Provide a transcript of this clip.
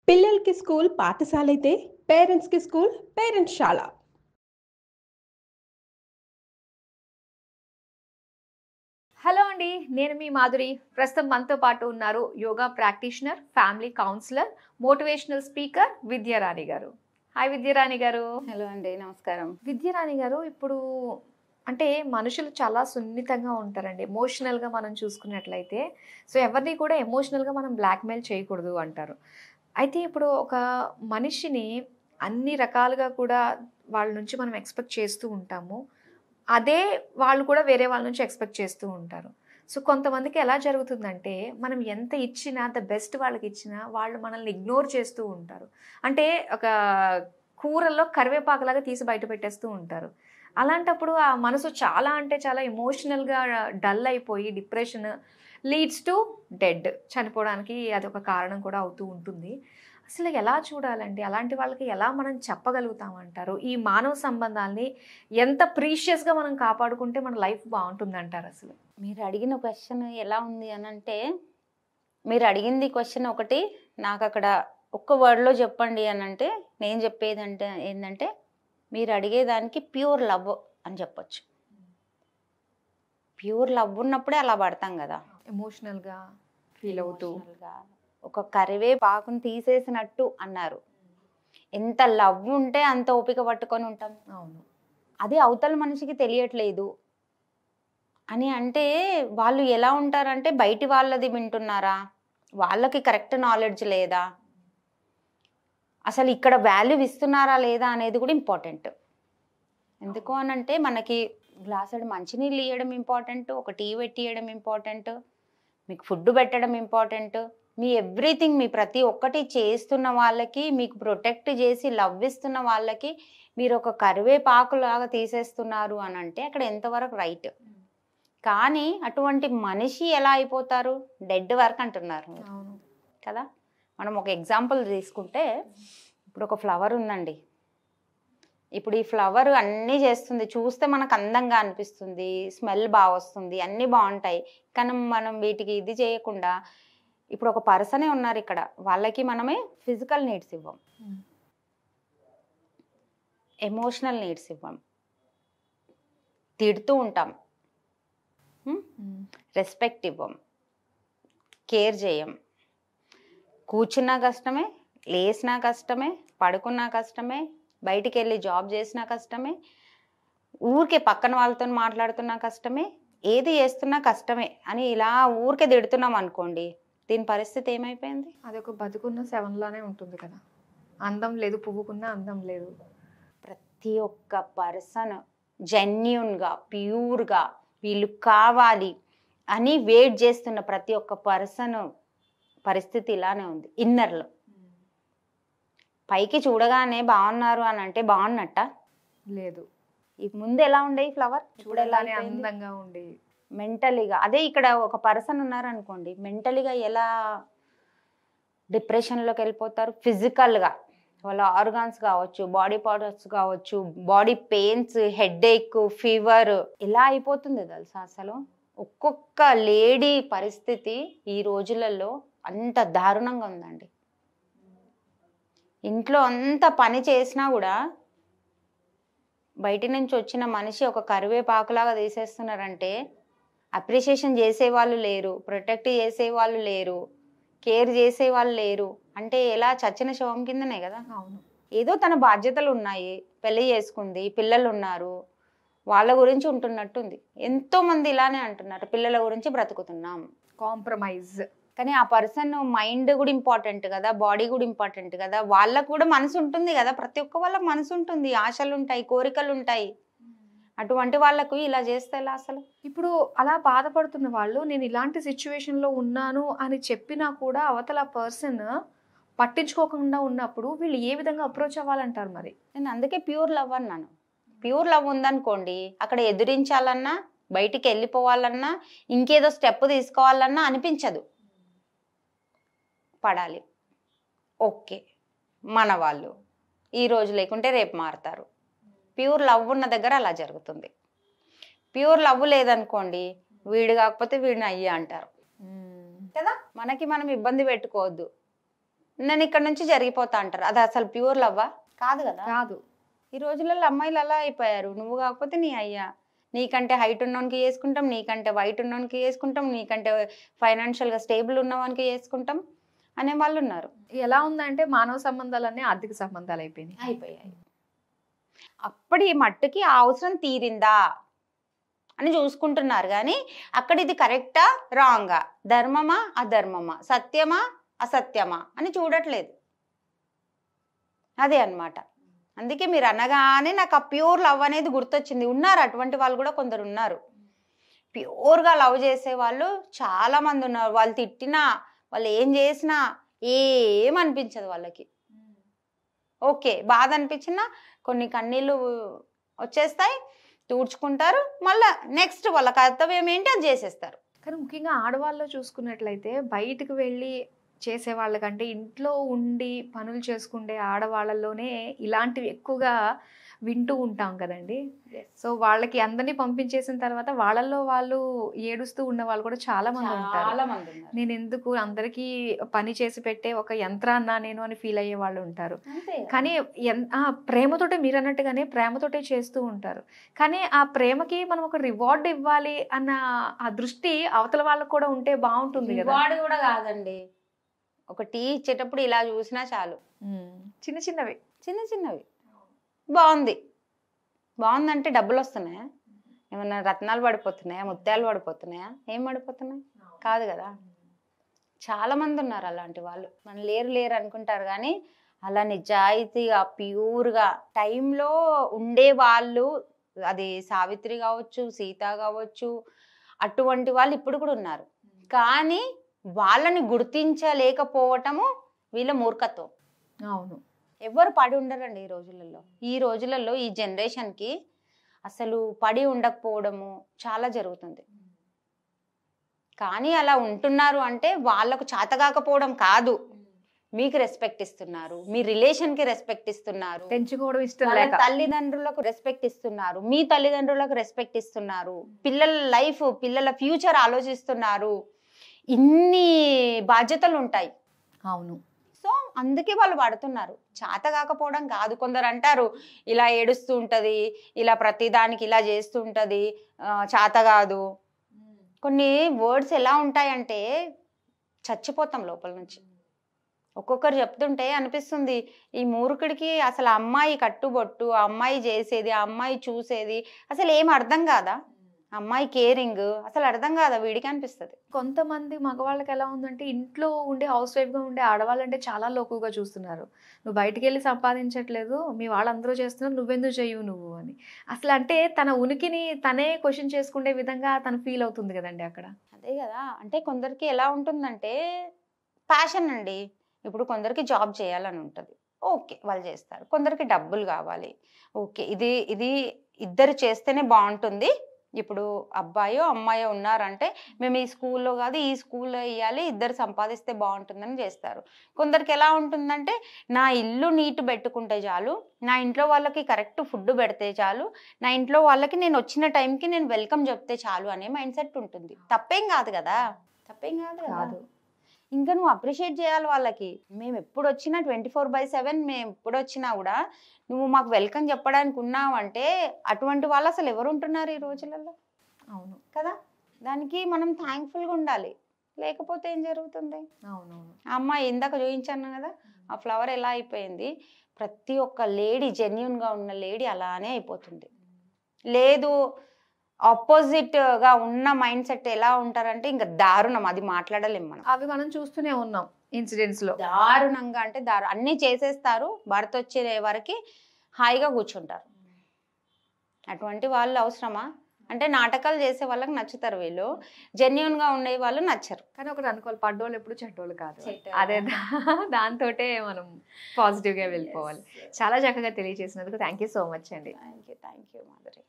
పిల్లలకి స్కూల్ పాఠశాలైతే పేరెంట్స్‌కి school పేరెంట్స్‌శాల. Hello అండి. నేను మీ మాధురి. ప్రస్తుతం మనతో పాటు ఉన్నారు yoga practitioner, family counsellor, motivational speaker Vidyarani గారు. హాయ్ విద్యారాణి గారు. హలో అండి, నమస్కారం. విద్యారాణి గారు, ఇప్పుడు అంటే మనుషులు చాలా సున్నితంగా ఉంటారండి. ఎమోషనల్‌గా మనం చూసుకున్నట్లయితే. సో, ఎవరిని కూడా ఎమోషనల్‌గా మనం బ్లాక్‌మెయిల్ చేయకూడదు అంటారు. అయితే ఇప్పుడు ఒక మనిషిని అన్ని రకాలుగా కూడా వాళ్ళ నుంచి మనం ఎక్స్‌పెక్ట్ చేస్తూ ఉంటాము. అదే వాళ్ళు కూడా వేరే వాళ్ళ నుంచి ఎక్స్‌పెక్ట్ చేస్తూ ఉంటారు. సో, కొంతమందికి ఎలా జరుగుతుందంటే, మనం ఎంత ఇచ్చినా, ద బెస్ట్ వాళ్ళకిచ్చినా, వాళ్ళు మనల్ని ఇగ్నోర్ చేస్తూ ఉంటారు. అంటే ఒక కూరల్లో కరివేపాకులాగా తీసి బయట పెట్టేస్తూ ఉంటారు. అలాంటప్పుడు ఆ మనసు చాలా అంటే చాలా ఎమోషనల్‌గా డల్ అయిపోయి డిప్రెషన్ లీడ్స్ టు డెడ్. చనిపోవడానికి అదొక కారణం కూడా అవుతూ ఉంటుంది. అసలు ఎలా చూడాలండి? అలాంటి వాళ్ళకి ఎలా మనం చెప్పగలుగుతామంటారు? ఈ మానవ సంబంధాల్ని ఎంత ప్రీషియస్‌గా మనం కాపాడుకుంటే మన లైఫ్ బావుంటుందంటారు అసలు? మీరు అడిగిన క్వశ్చన్ ఎలా ఉంది అనంటే, మీరు అడిగింది క్వశ్చన్ ఒకటి, నాకు అక్కడ ఒక్క వర్డ్లో చెప్పండి అనంటే, నేను చెప్పేదంటే ఏంటంటే, మీరు అడిగేదానికి ప్యూర్ లవ్ అని చెప్పొచ్చు. ప్యూర్ లవ్ ఉన్నప్పుడే అలా పడతాం కదా, ఎమోషనల్‌గా ఫీల్ అవుతూ. ఎమోషనల్గా. ఒక కరివేపాకుని తీసేసినట్టు అన్నారు. ఎంత లవ్ ఉంటే అంత ఓపిక పట్టుకొని ఉంటాం. అవును. అది అవతల మనిషికి తెలియట్లేదు అని అంటే, వాళ్ళు ఎలా ఉంటారంటే, బయటి వాళ్ళది వింటున్నారా, వాళ్ళకి కరెక్ట్ నాలెడ్జ్ లేదా, అసలు ఇక్కడ వాల్యూ ఇస్తున్నారా లేదా అనేది కూడా ఇంపార్టెంట్. ఎందుకు అనంటే, మనకి గ్లాసుడు మంచినీళ్ళు ఇవ్వడం ఇంపార్టెంట్, ఒక టీ పెట్టి ఇవ్వడం ఇంపార్టెంట్, మీకు ఫుడ్ పెట్టడం ఇంపార్టెంట్, మీ ఎవ్రీథింగ్, మీ ప్రతి ఒక్కటి చేస్తున్న వాళ్ళకి, మీకు ప్రొటెక్ట్ చేసి లవ్ ఇస్తున్న వాళ్ళకి మీరు ఒక కరివేపాకులాగా తీసేస్తున్నారు అని అంటే అక్కడ ఎంతవరకు రైట్. కానీ అటువంటి మనిషి ఎలా అయిపోతారు, డెడ్ వర్క్ అంటున్నారు మీరు అవును. కదా. మనం ఒక ఎగ్జాంపుల్ తీసుకుంటే, ఇప్పుడు ఒక ఫ్లవర్ ఉందండి. ఇప్పుడు ఈ ఫ్లవర్ అన్నీ చేస్తుంది, చూస్తే మనకు అందంగా అనిపిస్తుంది, స్మెల్ బాగా వస్తుంది, అన్నీ బాగుంటాయి. కానీ మనం వీటికి ఇది చేయకుండా, ఇప్పుడు ఒక పర్సనే ఉన్నారు ఇక్కడ, వాళ్ళకి మనమే ఫిజికల్ నీడ్స్ ఇవ్వం, ఎమోషనల్ నీడ్స్ ఇవ్వం, తిడుతూ ఉంటాం, రెస్పెక్ట్ ఇవ్వం, కేర్ చేయం. కూర్చున్నా కష్టమే, లేచినా కష్టమే, పడుకున్నా కష్టమే, బయటికి వెళ్ళి జాబ్ చేసినా కష్టమే, ఊరికే పక్కన వాళ్ళతో మాట్లాడుతున్నా కష్టమే, ఏది చేస్తున్నా కష్టమే అని ఇలా ఊరికే తిడుతున్నాం అనుకోండి, దీని పరిస్థితి ఏమైపోయింది? అదొక బతుకున్న శవంలానే ఉంటుంది కదా. అందం లేదు, పువ్వుకున్న అందం లేదు. ప్రతి ఒక్క పర్సన్ జెన్యూన్గా, ప్యూర్గా వీళ్ళు కావాలి అని వెయిట్ చేస్తున్న ప్రతి ఒక్క పర్సన్ పరిస్థితి ఇలానే ఉంది ఇన్నర్లో. పైకి చూడగానే బాగున్నారు అని అంటే బాగున్నట్ట లేదు. ఈ ముందు ఎలా ఉండే ఈ ఫ్లవర్, చూడగానే అందంగా ఉండి. మెంటలీగా. అదే ఇక్కడ ఒక పర్సన్ ఉన్నారనుకోండి, మెంటలీగా ఎలా డిప్రెషన్లోకి వెళ్ళిపోతారు. ఫిజికల్గా వాళ్ళ ఆర్గాన్స్ కావచ్చు, బాడీ పార్ట్స్ కావచ్చు, బాడీ పెయిన్స్, హెడేక్, ఫీవర్ ఇలా అయిపోతుంది తెలుసా. అసలు ఒక్కొక్క లేడీ పరిస్థితి ఈ రోజులలో అంత దారుణంగా ఉందండి. ఇంట్లో అంత పని చేసినా కూడా బయట నుంచి వచ్చిన మనిషి ఒక కరివేపాకులాగా తీసేస్తున్నారంటే, అప్రిషియేషన్ చేసేవాళ్ళు లేరు, ప్రొటెక్ట్ చేసేవాళ్ళు లేరు, కేర్ చేసేవాళ్ళు లేరు అంటే ఎలా, చచ్చిన శవం కిందనే కదా. అవును. ఏదో తన బాధ్యతలు ఉన్నాయి, పెళ్లి చేసుకుంది, పిల్లలు ఉన్నారు, వాళ్ళ గురించి ఉంటున్నట్టుంది. ఎంతోమంది ఇలానే అంటున్నారు, పిల్లల గురించి బ్రతుకుతున్నాం. కాంప్రమైజ్. కానీ ఆ పర్సన్ మైండ్ కూడా ఇంపార్టెంట్ కదా, బాడీ కూడా ఇంపార్టెంట్ కదా, వాళ్ళకు కూడా మనసు ఉంటుంది కదా, ప్రతి ఒక్క వాళ్ళకి మనసు ఉంటుంది, ఆశలు ఉంటాయి, కోరికలు ఉంటాయి. అటువంటి వాళ్ళకు ఇలా చేస్తే ఎలా అసలు? ఇప్పుడు అలా బాధపడుతున్న వాళ్ళు, నేను ఇలాంటి సిచ్యువేషన్‌లో ఉన్నాను అని చెప్పినా కూడా అవతల పర్సన్ పట్టించుకోకుండా ఉన్నప్పుడు వీళ్ళు ఏ విధంగా అప్రోచ్ అవ్వాలంటారు మరి? నేను అందుకే ప్యూర్ లవ్ అన్నాను. ప్యూర్ లవ్ ఉందనుకోండి, అక్కడ ఎదిరించాలన్నా, బయటికి వెళ్ళిపోవాలన్నా, ఇంకేదో స్టెప్ తీసుకోవాలన్నా అనిపించదు. పడాలి, ఓకే మన వాళ్ళు ఈరోజు లేకుంటే రేపు మారుతారు. ప్యూర్ లవ్ ఉన్న దగ్గర అలా జరుగుతుంది. ప్యూర్ లవ్ లేదనుకోండి, వీడు కాకపోతే వీడిని అయ్యా అంటారు కదా. మనకి మనం ఇబ్బంది పెట్టుకోవద్దు. నేను ఇక్కడ నుంచి జరిగిపోతా అంటారు. అది అసలు ప్యూర్ లవ్వా? కాదు కదా. కాదు. ఈ రోజులలో అమ్మాయిలు అలా అయిపోయారు. నువ్వు కాకపోతే నీ అయ్యా, నీకంటే హైట్ ఉన్నవానికి చేసుకుంటాం, నీకంటే వైట్ ఉన్నవానికి చేసుకుంటాం, నీకంటే ఫైనాన్షియల్గా స్టేబుల్ ఉన్నవానికి చేసుకుంటాం అనే వాళ్ళు ఉన్నారు. ఎలా ఉందంటే మానవ సంబంధాలన్నీ ఆర్థిక సంబంధాలు అయిపోయాయి. అప్పటి మట్టుకి ఆ అవసరం తీరిందా అని చూసుకుంటున్నారు కానీ అక్కడ ఇది కరెక్టా రాంగా, ధర్మమా అధర్మమా, సత్యమా అసత్యమా అని చూడట్లేదు. అదే అన్నమాట. అందుకే మీరు అనగానే నాకు ఆ ప్యూర్ లవ్ అనేది గుర్తొచ్చింది. ఉన్నారు అటువంటి వాళ్ళు కూడా కొందరు ఉన్నారు. ప్యూర్గా లవ్ చేసే వాళ్ళు చాలా మంది ఉన్నారు. వాళ్ళు తిట్టినా, వాళ్ళు ఏం చేసినా ఏమనిపించదు వాళ్ళకి. ఓకే, బాధ అనిపించినా కొన్ని కన్నీళ్ళు వచ్చేస్తాయి, తుడుచుకుంటారు, మళ్ళీ నెక్స్ట్ వాళ్ళ కర్తవ్యం ఏంటి అది చేసేస్తారు. కానీ ముఖ్యంగా ఆడవాళ్ళు చూసుకున్నట్లయితే బయటకు వెళ్ళి చేసే వాళ్ళకంటే ఇంట్లో ఉండి పనులు చేసుకుంటే ఆడవాళ్ళలోనే ఇలాంటివి ఎక్కువగా వింటూ ఉంటాం కదండి. సో వాళ్ళకి అందరినీ పంపించేసిన తర్వాత వాళ్ళల్లో వాళ్ళు ఏడుస్తూ ఉన్న వాళ్ళు కూడా చాలా మంది ఉంటారు. నేను ఎందుకు అందరికీ పని చేసి పెట్టే ఒక యంత్రాన్నా నేను అని ఫీల్ అయ్యే వాళ్ళు ఉంటారు. కానీ ప్రేమతోటే, మీరు అన్నట్టుగానే ప్రేమతోటే చేస్తూ ఉంటారు. కానీ ఆ ప్రేమకి మనం ఒక రివార్డ్ ఇవ్వాలి అన్న ఆ దృష్టి అవతల వాళ్ళకు కూడా ఉంటే బాగుంటుంది కదా. రివార్డ్ కూడా కాదండి, ఒక టీ ఇచ్చేటప్పుడు ఇలా చూసినా చాలు. చిన్న చిన్నవి బాగుందంటే డబ్బులు వస్తున్నాయా? ఏమన్నా రత్నాలు పడిపోతున్నాయా? ముత్యాలు పడిపోతున్నాయా? ఏం పడిపోతున్నాయి? కాదు కదా. చాలా మంది ఉన్నారు అలాంటి వాళ్ళు. మనం లేరు అనుకుంటారు కానీ అలా నిజాయితీగా ప్యూర్గా టైంలో ఉండే వాళ్ళు, అది సావిత్రి కావచ్చు, సీత కావచ్చు, అటువంటి వాళ్ళు ఇప్పుడు కూడా ఉన్నారు. కానీ వాళ్ళని గుర్తించలేకపోవటము వీళ్ళ మూర్ఖత్వం. అవును, ఎవరు పడి ఉండరండి ఈ రోజులలో ఈ జనరేషన్కి అసలు పడి ఉండకపోవడము చాలా జరుగుతుంది. కానీ అలా ఉంటున్నారు అంటే వాళ్ళకు చేతగాకపోవడం కాదు, మీకు రెస్పెక్ట్ ఇస్తున్నారు, మీ రిలేషన్కి రెస్పెక్ట్ ఇస్తున్నారు, పెంచుకోవడం ఇష్టం, తల్లిదండ్రులకు రెస్పెక్ట్ ఇస్తున్నారు, మీ తల్లిదండ్రులకు రెస్పెక్ట్ ఇస్తున్నారు, పిల్లల లైఫ్, పిల్లల ఫ్యూచర్ ఆలోచిస్తున్నారు. ఇన్ని బాధ్యతలు ఉంటాయి. అవును. సో అందుకే వాళ్ళు పడుతున్నారు, చేత కాకపోవడం కాదు. కొందరు అంటారు ఇలా ఏడుస్తూ ఉంటది, ఇలా ప్రతిదానికి ఇలా చేస్తూ ఉంటది, చేత కాదు. కొన్ని వర్డ్స్ ఎలా ఉంటాయంటే చచ్చిపోతాం లోపల నుంచి. ఒక్కొక్కరు చెప్తుంటే అనిపిస్తుంది ఈ మూర్ఖుడికి అసలు అమ్మాయి కట్టుబొట్టు, అమ్మాయి చేసేది, ఆ అమ్మాయి చూసేది అసలు ఏం అర్థం కాదా, అమ్మాయి కేరింగ్ అసలు అర్థం కాదా వీడికి అనిపిస్తుంది. కొంతమంది మగవాళ్ళకి ఎలా ఉందంటే ఇంట్లో ఉండే హౌస్ వైఫ్గా ఉండే ఆడవాళ్ళంటే చాలా లోకుగా చూస్తున్నారు. నువ్వు బయటికి వెళ్ళి సంపాదించట్లేదు, మీ వాళ్ళందరూ చేస్తున్నారు, నువ్వెందుకు చెయ్యవు నువ్వు అని. అసలు అంటే తన ఉనికిని తనే క్వశ్చన్ చేసుకునే విధంగా తను ఫీల్ అవుతుంది కదండి అక్కడ. అదే కదా. అంటే కొందరికి ఎలా ఉంటుందంటే ప్యాషన్ అండి. ఇప్పుడు కొందరికి జాబ్ చేయాలని ఉంటుంది, ఓకే వాళ్ళు చేస్తారు. కొందరికి డబ్బులు కావాలి, ఓకే ఇది ఇద్దరు చేస్తేనే బాగుంటుంది. ఇప్పుడు అబ్బాయో అమ్మాయో ఉన్నారంటే మేము ఈ స్కూల్లో కాదు ఈ స్కూల్లో వేయాలి, ఇద్దరు సంపాదిస్తే బాగుంటుందని చేస్తారు. కొందరికి ఎలా ఉంటుందంటే నా ఇల్లు నీట్ పెట్టుకుంటే చాలు, నా ఇంట్లో వాళ్ళకి కరెక్ట్ ఫుడ్ పెడితే చాలు, నా ఇంట్లో వాళ్ళకి నేను వచ్చిన టైంకి నేను వెల్కమ్ చెప్తే చాలు అనే మైండ్ సెట్ ఉంటుంది. తప్పేం కాదు కదా. ఇంకా నువ్వు అప్రిషియేట్ చేయాలి వాళ్ళకి. మేము ఎప్పుడు వచ్చినా 24/7 మేము ఎప్పుడు వచ్చినా కూడా నువ్వు మాకు వెల్కమ్ చెప్పడానికి ఉన్నావు అంటే అటువంటి వాళ్ళు అసలు ఎవరు ఉంటున్నారు ఈ రోజులలో? అవును కదా. దానికి మనం థ్యాంక్ఫుల్గా ఉండాలి, లేకపోతే ఏం జరుగుతుంది? అవునవును. ఆ అమ్మాయి ఇందాక చూపించాను కదా, ఆ ఫ్లవర్ ఎలా అయిపోయింది. ప్రతి ఒక్క లేడీ, జెన్యున్గా ఉన్న లేడీ అలానే అయిపోతుంది. లేదు ఆపోజిట్ గా ఉన్న మైండ్ సెట్ ఎలా ఉంటారంటే ఇంకా దారుణం, అది మాట్లాడలేము మనం. అవి మనం చూస్తూనే ఉన్నాం ఇన్సిడెంట్స్ లో. దారుణంగా అంటే అన్ని చేసేస్తారు, భర్త వచ్చే వరకు హాయిగా కూర్చుంటారు. అటువంటి వాళ్ళు అవసరమా? అంటే నాటకాలు చేసే వాళ్ళకి నచ్చుతారు వీళ్ళు, జెన్యున్ గా ఉండే వాళ్ళు నచ్చరు. కానీ ఒకటి అనుకోవాలి, పడ్డోళ్ళు ఎప్పుడు చెడ్డోళ్ళు కాదు. అదే దాంతోటే మనం పాజిటివ్ గా వెళ్ళిపోవాలి. చాలా చక్కగా తెలియజేసినందుకు థ్యాంక్ యూ సో మచ్ అండి. Thank you Madhuri.